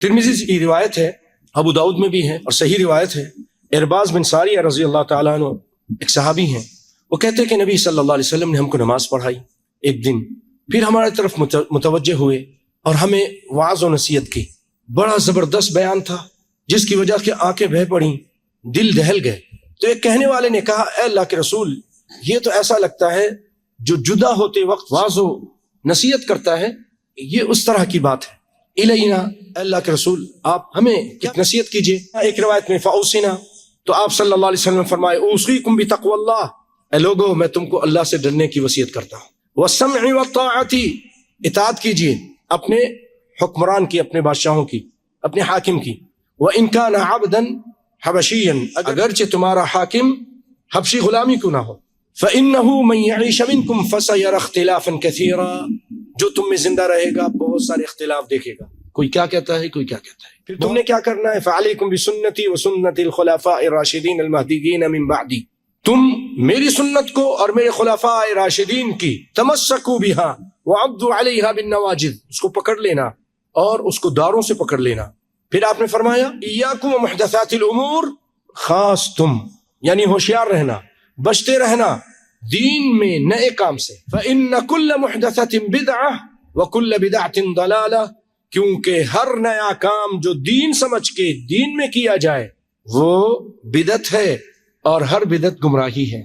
ترمذی کی روایت ہے، ابو داؤد میں بھی ہے اور صحیح روایت ہے، ارباز بن ساریہ رضی اللہ تعالیٰ عنہ ایک صحابی ہیں، وہ کہتے ہیں کہ نبی صلی اللہ علیہ وسلم نے ہم کو نماز پڑھائی ایک دن، پھر ہمارے طرف متوجہ ہوئے اور ہمیں وعظ و نصیحت کی، بڑا زبردست بیان تھا جس کی وجہ سے آنکھیں بہہ پڑیں، دل دہل گئے۔ تو ایک کہنے والے نے کہا، اے اللہ کے رسول، یہ تو ایسا لگتا ہے جو جدا ہوتے وقت وعظ و نصیحت کرتا ہے، یہ اس طرح کی بات ہے۔ الینا، اللہ کے رسول آپ ہمیں کیا نصیحت کیجئے۔ ایک روایت میں فاوصنا، تو آپ صلی اللہ علیہ وسلم فرمائے، اوصیکم بتقوی اللہ، اے لوگو میں تم کو اللہ سے ڈرنے کی وصیت کرتا ہوں، والسمع والطاعۃ، اطاعت کیجئے اپنے حکمران کی، اپنے بادشاہوں کی، اپنے حاکم کی، وان کان عبدا حبشیا، اگرچہ تمہارا حاکم حبشی غلامی کیوں نہ ہو، فانه من يعيش منكم فسيرى اختلافا كثيرا، جو تم میں زندہ رہے گا بہت سارے اختلاف دیکھے گا، کوئی کیا کہتا ہے کوئی کیا کہتا ہے۔ پھر تم نے کیا کرنا ہے، فعلیکم بسنتی وسنت الخلفاء الراشدین المہدیین من بعدی، تم میری سنت کو اور میرے خلفاء راشدین کی تمسکوا بہا وعضوا علیہا بالنواجذ، اس کو پکڑ لینا اور اس کو داروں سے پکڑ لینا۔ پھر آپ نے فرمایا، ایاکم ومحدثات الامور، خاص تم یعنی ہوشیار رہنا، بچتے رہنا دین میں نئے کام سے، فإن كل محدثة بدعة وكل بدعة ضلالة، کیونکہ ہر نیا کام جو دین سمجھ کے دین میں کیا جائے وہ بدعت ہے اور ہر بدعت گمراہی ہے۔